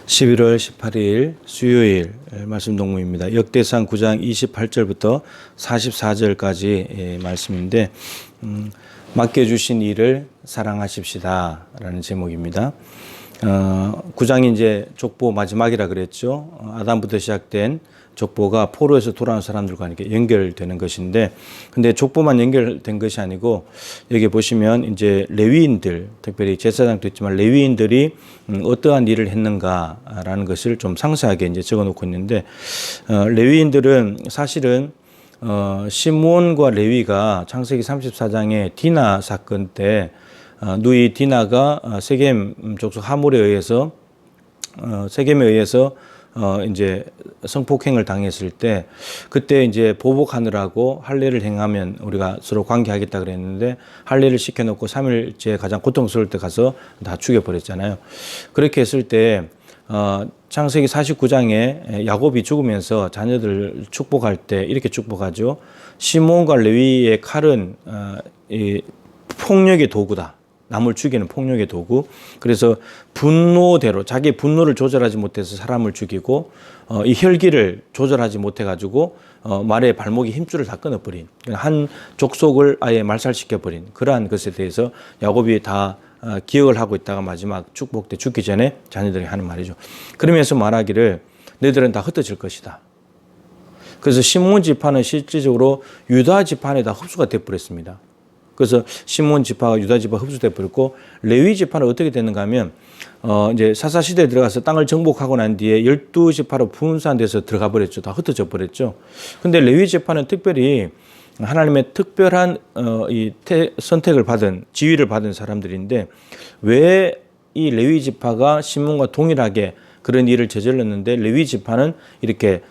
11월 18일 수요일 말씀 동무입니다. 역대상 9장 28절부터 44절까지 말씀인데 맡겨주신 일을 사랑하십시다 라는 제목입니다. 9장이 이제 족보 마지막이라 그랬죠. 아담부터 시작된 족보가 포로에서 돌아온 사람들과 이렇게 연결되는 것인데, 근데 족보만 연결된 것이 아니고 여기 보시면 이제 레위인들, 특별히 제사장도 있지만 레위인들이 어떠한 일을 했는가라는 것을 좀 상세하게 이제 적어놓고 있는데, 레위인들은 사실은 시므온과 레위가 창세기 34장의 디나 사건 때 누이 디나가 세겜 족속 하물에 의해서 세겜에 의해서 이제 성폭행을 당했을 때, 그때 이제 보복하느라고 할례를 행하면 우리가 서로 관계하겠다 그랬는데 할례를 시켜놓고 3일째 가장 고통스러울 때 가서 다 죽여버렸잖아요. 그렇게 했을 때 창세기 49장에 야곱이 죽으면서 자녀들을 축복할 때 이렇게 축복하죠. 시므온과 레위의 칼은 이 폭력의 도구다. 남을 죽이는 폭력의 도구. 그래서 분노대로 자기 분노를 조절하지 못해서 사람을 죽이고 이 혈기를 조절하지 못해가지고 말의 발목이 힘줄을 다 끊어버린, 한 족속을 아예 말살시켜버린 그러한 것에 대해서 야곱이 다 기억을 하고 있다가 마지막 축복 때 죽기 전에 자녀들이 하는 말이죠. 그러면서 말하기를 너희들은 다 흩어질 것이다. 그래서 시므온 지파는 실질적으로 유다 지파 안에 다 흡수가 되어버렸습니다. 그래서 시므온 지파가 유다 지파 흡수돼 버렸고, 레위 지파는 어떻게 됐는가 하면 이제 사사 시대에 들어가서 땅을 정복하고 난 뒤에 12지파로 분산돼서 들어가 버렸죠. 다 흩어져 버렸죠. 근데 레위 지파는 특별히 하나님의 특별한 선택을 받은, 지위를 받은 사람들인데, 왜 이 레위 지파가 시므온과 동일하게 그런 일을 저질렀는데 레위 지파는 이렇게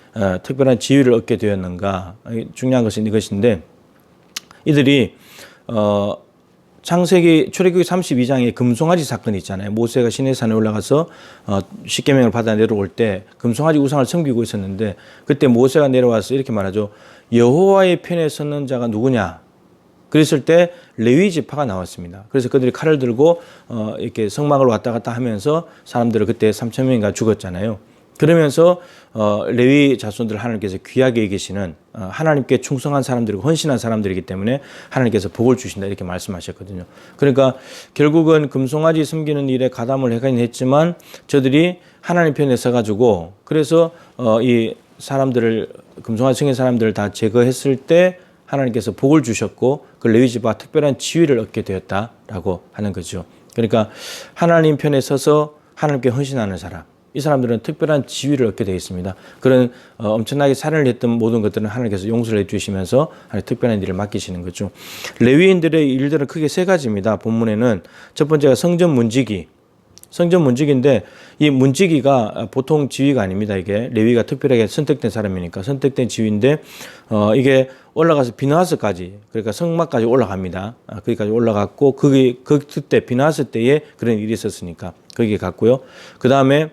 특별한 지위를 얻게 되었는가? 중요한 것은 이것인데, 이들이 창세기 출애굽기 32장에 금송아지 사건이 있잖아요. 모세가 시내산에 올라가서 십계명을 받아 내려올 때 금송아지 우상을 섬기고 있었는데, 그때 모세가 내려와서 이렇게 말하죠. 여호와의 편에 서는 자가 누구냐? 그랬을 때 레위 지파가 나왔습니다. 그래서 그들이 칼을 들고 이렇게 성막을 왔다 갔다 하면서 사람들을 그때 3,000명인가 죽었잖아요. 그러면서 레위 자손들 하나님께서 귀하게 여기시는 하나님께 충성한 사람들이고 헌신한 사람들이기 때문에 하나님께서 복을 주신다 이렇게 말씀하셨거든요. 그러니까 결국은 금송아지 섬기는 일에 가담을 하긴 했지만 저들이 하나님 편에 서가지고, 그래서 이 사람들을, 금송아지 섬긴 사람들을 다 제거했을 때 하나님께서 복을 주셨고 그 레위 지파가 특별한 지위를 얻게 되었다라고 하는 거죠. 그러니까 하나님 편에 서서 하나님께 헌신하는 사람, 이 사람들은 특별한 지위를 얻게 되어 있습니다. 그런 엄청나게 살인을 했던 모든 것들은 하나님께서 용서를 해주시면서 특별한 일을 맡기시는 거죠. 레위인들의 일들은 크게 세 가지입니다. 본문에는 첫 번째가 성전 문지기. 성전 문지기인데 이 문지기가 보통 지위가 아닙니다. 이게 레위가 특별하게 선택된 사람이니까 선택된 지위인데 이게 올라가서 비나하스까지, 그러니까 성막까지 올라갑니다. 거기까지 올라갔고 그때 비나하스 때에 그런 일이 있었으니까 거기에 갔고요. 그 다음에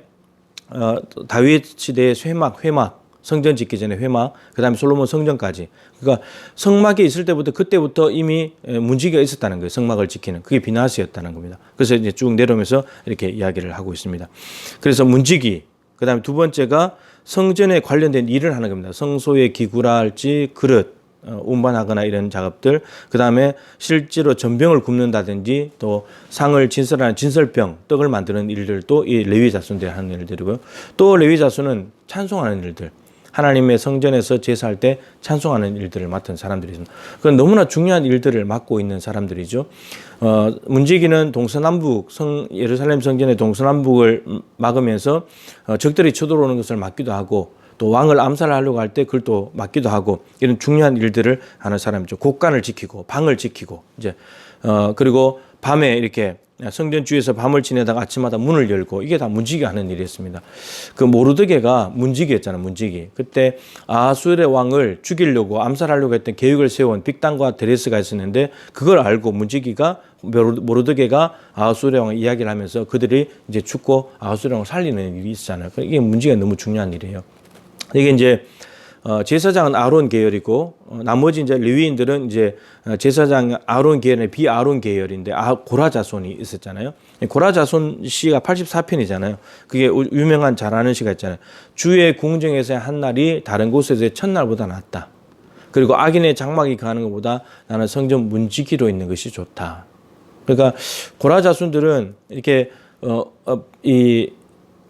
다윗 시대의 회막, 성전 짓기 전에 회막, 그 다음에 솔로몬 성전까지. 그러니까 성막에 있을 때부터, 그때부터 이미 문지기가 있었다는 거예요. 성막을 지키는. 그게 비나하스였다는 겁니다. 그래서 이제 쭉 내려오면서 이렇게 이야기를 하고 있습니다. 그래서 문지기, 그 다음에 두 번째가 성전에 관련된 일을 하는 겁니다. 성소의 기구라 할지 그릇, 운반하거나 이런 작업들, 그 다음에 실제로 전병을 굽는다든지 또 상을 진설하는 진설병, 떡을 만드는 일들도 이 레위 자손들이 하는 일들이고요. 또 레위 자손은 찬송하는 일들, 하나님의 성전에서 제사할 때 찬송하는 일들을 맡은 사람들이죠. 그건 너무나 중요한 일들을 맡고 있는 사람들이죠. 문지기는 동서남북, 예루살렘 성전의 동서남북을 막으면서 적들이 쳐들어오는 것을 막기도 하고, 또 왕을 암살하려고 할 때 그걸 또 막기도 하고, 이런 중요한 일들을 하는 사람이죠. 곳간을 지키고 방을 지키고, 이제 그리고 밤에 이렇게 성전 주위에서 밤을 지내다가 아침마다 문을 열고, 이게 다 문지기가 하는 일이었습니다. 그 모르드게가 문지기였잖아요. 문지기. 그때 아하수엘의 왕을 죽이려고 암살하려고 했던 계획을 세운 빅단과 데레스가 있었는데, 그걸 알고 문지기가, 모르드게가 아하수엘의 왕을 이야기를 하면서 그들이 이제 죽고 아하수엘의 왕을 살리는 일이 있었잖아요. 이게 문지기가 너무 중요한 일이에요. 이게 이제 제사장은 아론 계열이고 나머지 이제 레위인들은 이제 제사장 아론 계열의 비아론 계열인데 고라 자손이 있었잖아요. 고라 자손 시가 84편이잖아요. 그게 유명한 잘 아는 시가 있잖아요. 주의 궁정에서의 한 날이 다른 곳에서의 첫날보다 낫다. 그리고 악인의 장막이 가는 것보다 나는 성전 문지기로 있는 것이 좋다. 그러니까 고라 자손들은 이렇게 이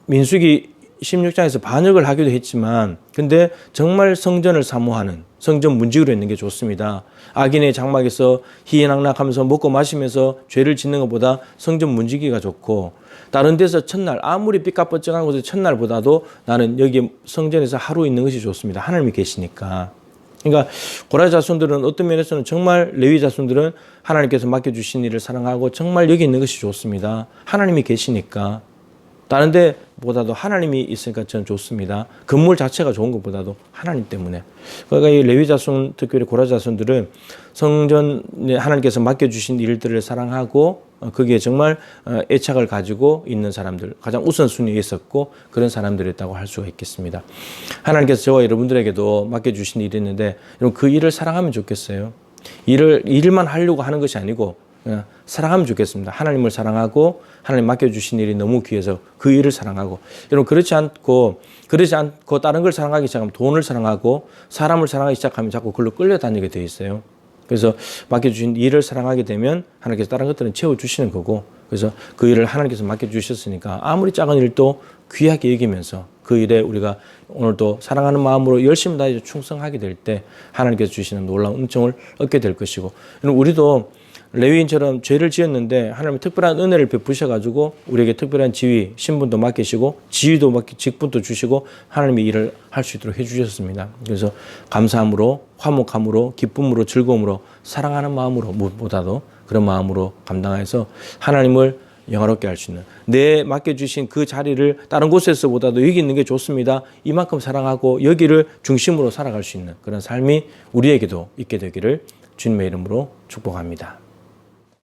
민수기 16장에서 반역을 하기도 했지만 근데 정말 성전을 사모하는 성전 문지기로 있는 게 좋습니다. 악인의 장막에서 희희낙낙하면서 먹고 마시면서 죄를 짓는 것보다 성전 문지기가 좋고 다른 데서 첫날 아무리 삐까뻔쩍한 곳에서 첫날보다도 나는 여기 성전에서 하루 있는 것이 좋습니다. 하나님이 계시니까. 그러니까 고라 자손들은 어떤 면에서는 정말 레위 자손들은 하나님께서 맡겨주신 일을 사랑하고 정말 여기 있는 것이 좋습니다. 하나님이 계시니까. 다른 데보다도 하나님이 있으니까 저는 좋습니다. 건물 자체가 좋은 것보다도 하나님 때문에. 그러니까 이 레위 자손, 특히 고라 자손들은 성전에 하나님께서 맡겨주신 일들을 사랑하고 거기에 정말 애착을 가지고 있는 사람들, 가장 우선순위에 있었고 그런 사람들이었다고 할 수가 있겠습니다. 하나님께서 저와 여러분들에게도 맡겨주신 일이 있는데 그 일을 사랑하면 좋겠어요. 일만 하려고 하는 것이 아니고 그냥 사랑하면 좋겠습니다. 하나님을 사랑하고 하나님 맡겨주신 일이 너무 귀해서 그 일을 사랑하고 여러분 그렇지 않고 다른 걸 사랑하기 시작하면 돈을 사랑하고 사람을 사랑하기 시작하면 자꾸 그걸로 끌려다니게 돼 있어요. 그래서 맡겨주신 일을 사랑하게 되면 하나님께서 다른 것들은 채워주시는 거고 그래서 그 일을 하나님께서 맡겨주셨으니까 아무리 작은 일도 귀하게 여기면서 그 일에 우리가 오늘도 사랑하는 마음으로 열심히 다해서 충성하게 될 때 하나님께서 주시는 놀라운 은총을 얻게 될 것이고 우리도 레위인처럼 죄를 지었는데 하나님은 특별한 은혜를 베푸셔가지고 우리에게 특별한 지위, 신분도 맡기시고 직분도 주시고 하나님의 일을 할 수 있도록 해주셨습니다. 그래서 감사함으로, 화목함으로, 기쁨으로, 즐거움으로, 사랑하는 마음으로 무엇보다도 그런 마음으로 감당해서 하나님을 영화롭게 할 수 있는 내 맡겨주신 그 자리를 다른 곳에서보다도 여기 있는 게 좋습니다. 이만큼 사랑하고 여기를 중심으로 살아갈 수 있는 그런 삶이 우리에게도 있게 되기를 주님의 이름으로 축복합니다.